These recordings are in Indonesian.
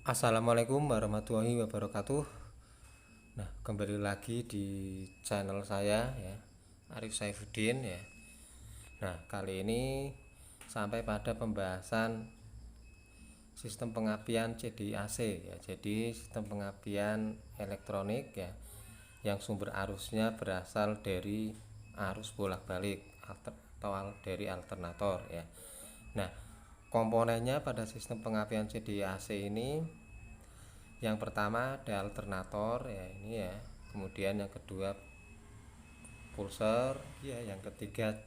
Assalamualaikum warahmatullahi wabarakatuh. Nah, kembali lagi di channel saya ya, Arif Saifuddin ya. Nah, kali ini sampai pada pembahasan sistem pengapian CDI AC ya. Jadi sistem pengapian elektronik ya, yang sumber arusnya berasal dari arus bolak-balik atau dari alternator ya. Nah, komponennya pada sistem pengapian CDI AC ini, yang pertama ada alternator ya, ini ya. Kemudian yang kedua pulser ya, yang ketiga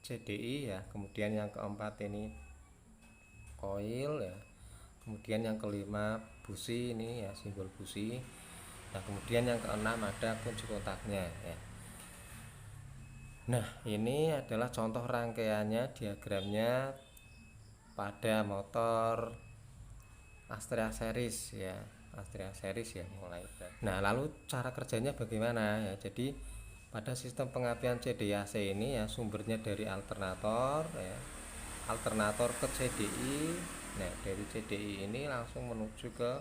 CDI ya. Kemudian yang keempat ini coil ya. Kemudian yang kelima busi, ini ya simbol busi. Nah, kemudian yang keenam ada kunci kontaknya ya. Nah, ini adalah contoh rangkaiannya, diagramnya pada motor Astrea series ya, Astrea series ya mulai. Nah, lalu cara kerjanya bagaimana ya? Jadi pada sistem pengapian CDI-AC ini ya, sumbernya dari alternator ya, alternator ke CDI. Nah, dari CDI ini langsung menuju ke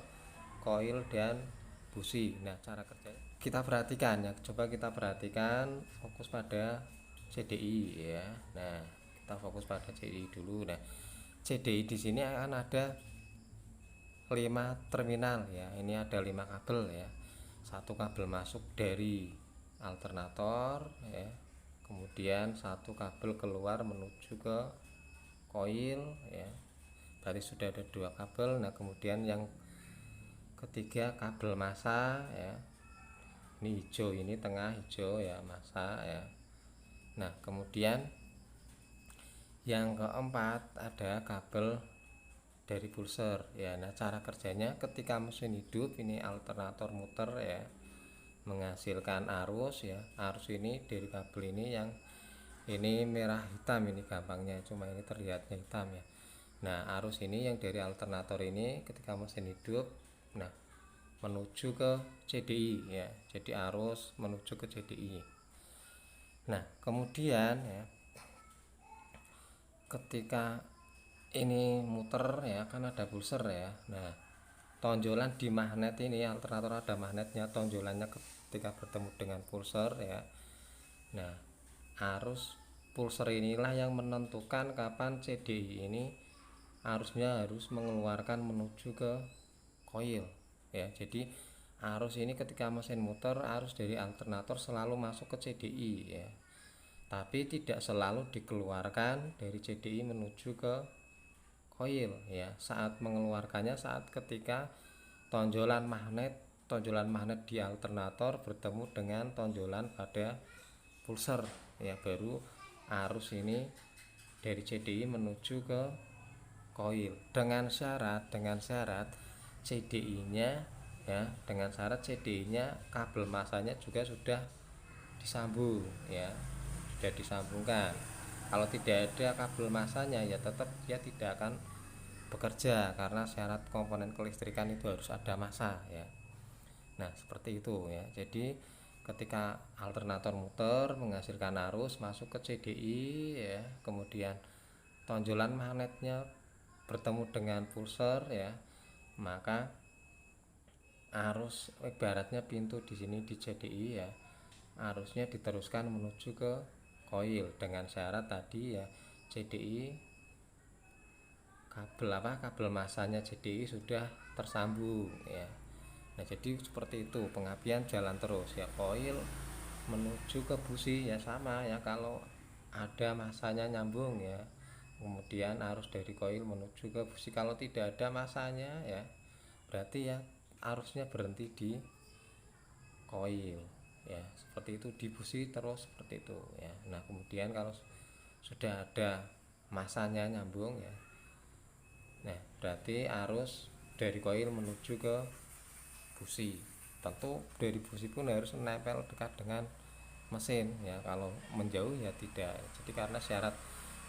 coil dan busi. Nah, cara kerjanya kita perhatikan ya, coba kita perhatikan, fokus pada CDI ya. Nah, kita fokus pada CDI dulu. Nah, CDI di sini akan ada 5 terminal ya. Ini ada 5 kabel ya. Satu kabel masuk dari alternator ya. Kemudian satu kabel keluar menuju ke coil ya. Berarti sudah ada 2 kabel. Nah, kemudian yang ketiga kabel massa ya. Ini hijau, ini tengah hijau ya, massa ya. Nah, kemudian yang keempat ada kabel dari pulser ya. Nah, cara kerjanya ketika mesin hidup, ini alternator muter ya, menghasilkan arus ya. Arus ini dari kabel ini, yang ini merah hitam, ini gampangnya, cuma ini terlihatnya hitam ya. Nah, arus ini yang dari alternator ini ketika mesin hidup, nah, menuju ke CDI ya. Jadi arus menuju ke CDI. Nah, kemudian ya, ketika ini muter ya, kan ada pulser ya. Nah, tonjolan di magnet ini, alternator ada magnetnya, tonjolannya ketika bertemu dengan pulser ya. Nah, arus pulser inilah yang menentukan kapan CDI ini arusnya harus mengeluarkan menuju ke coil ya. Jadi arus ini ketika mesin muter, arus dari alternator selalu masuk ke CDI ya, tapi tidak selalu dikeluarkan dari CDI menuju ke coil ya. Saat mengeluarkannya saat ketika tonjolan magnet di alternator bertemu dengan tonjolan pada pulser ya, baru arus ini dari CDI menuju ke coil dengan syarat CDI-nya ya, dengan syarat CDI-nya kabel massanya juga sudah disambung ya, sudah disambungkan. Kalau tidak ada kabel massanya ya tetap dia tidak akan bekerja, karena syarat komponen kelistrikan itu harus ada massa ya. Nah, seperti itu ya. Jadi ketika alternator muter menghasilkan arus masuk ke CDI ya, kemudian tonjolan magnetnya bertemu dengan pulser ya, maka arus ibaratnya pintu di sini di CDI ya, arusnya diteruskan menuju ke coil dengan syarat tadi ya, CDI kabel massanya CDI sudah tersambung ya. Nah, jadi seperti itu pengapian jalan terus ya, coil menuju ke busi ya, sama ya, kalau ada massanya nyambung ya. Kemudian arus dari coil menuju ke busi. Kalau tidak ada massanya ya, berarti ya arusnya berhenti di coil ya, seperti itu. Di busi terus seperti itu ya. Nah, kemudian kalau sudah ada massanya nyambung ya, nah berarti arus dari coil menuju ke busi. Tentu dari busi pun harus menempel dekat dengan mesin ya, kalau menjauh ya tidak. Jadi karena syarat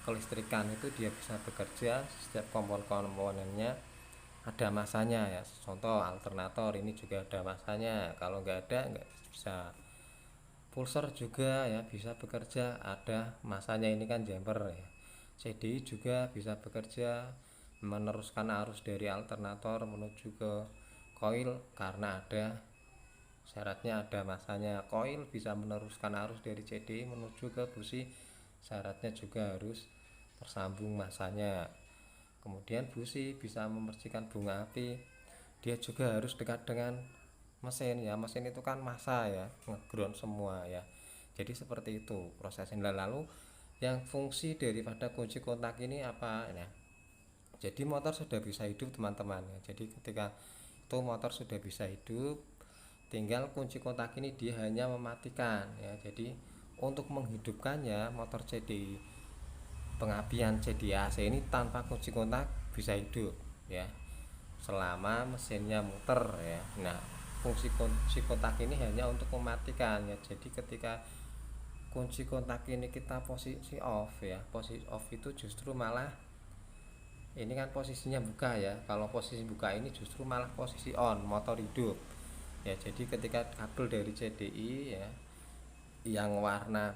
kelistrikan itu dia bisa bekerja, setiap komponennya ada masanya ya. Contoh alternator ini juga ada masanya, kalau nggak ada nggak bisa. Pulser juga ya bisa bekerja, ada masanya, ini kan jumper ya. CDI juga bisa bekerja, meneruskan arus dari alternator menuju ke koil karena ada syaratnya, ada masanya. Koil bisa meneruskan arus dari CDI menuju ke busi, syaratnya juga harus tersambung masanya. Kemudian busi bisa memercikan bunga api, dia juga harus dekat dengan mesin ya. Mesin itu kan massa ya, ngeground semua ya. Jadi seperti itu prosesnya. Lalu yang fungsi daripada kunci kontak ini apa ya? Jadi motor sudah bisa hidup teman-teman ya. Jadi ketika itu motor sudah bisa hidup, tinggal kunci kontak ini dia hanya mematikan ya. Jadi untuk menghidupkannya motor CDI, pengapian CDI AC ini tanpa kunci kontak bisa hidup ya selama mesinnya muter ya. Nah fungsi kunci kontak ini hanya untuk mematikan ya. Jadi ketika kunci kontak ini kita posisi off ya, posisi off itu justru malah ini kan posisinya buka ya. Kalau posisi buka ini justru malah posisi on, motor hidup ya. Jadi ketika kabel dari CDI ya yang warna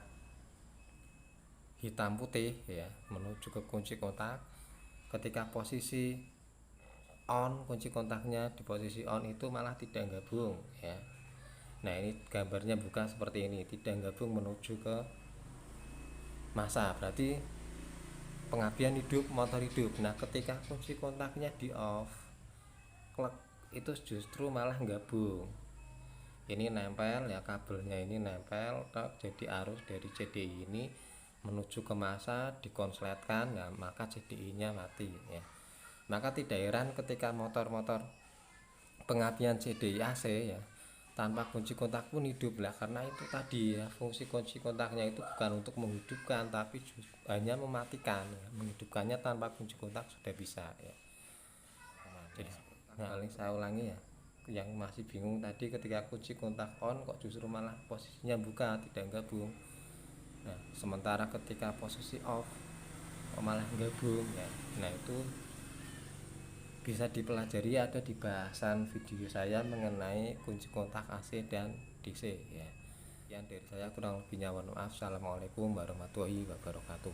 hitam putih ya menuju ke kunci kontak, ketika posisi on, kunci kontaknya di posisi on itu malah tidak gabung ya. Nah ini gambarnya buka seperti ini, tidak gabung menuju ke massa, berarti pengapian hidup, motor hidup. Nah ketika kunci kontaknya di off, klek, itu justru malah gabung. Ini nempel ya, kabelnya ini nempel, jadi arus dari CDI ini menuju ke massa dikonsletkan, nah maka CDI nya mati ya. Maka tidak heran ketika motor-motor pengapian CDI AC ya tanpa kunci kontak pun hidup lah, karena itu tadi ya, fungsi kunci kontaknya itu bukan untuk menghidupkan tapi hanya mematikan ya. Menghidupkannya tanpa kunci kontak sudah bisa ya. Jadi paling saya ulangi ya, yang masih bingung tadi ketika kunci kontak on kok justru malah posisinya buka tidak gabung. Nah sementara ketika posisi off kok malah gabung ya. Nah itu bisa dipelajari, ada di bahasan video saya mengenai kunci kontak AC dan DC ya. Yang dari saya kurang lebihnya mohon maaf. Assalamualaikum warahmatullahi wabarakatuh.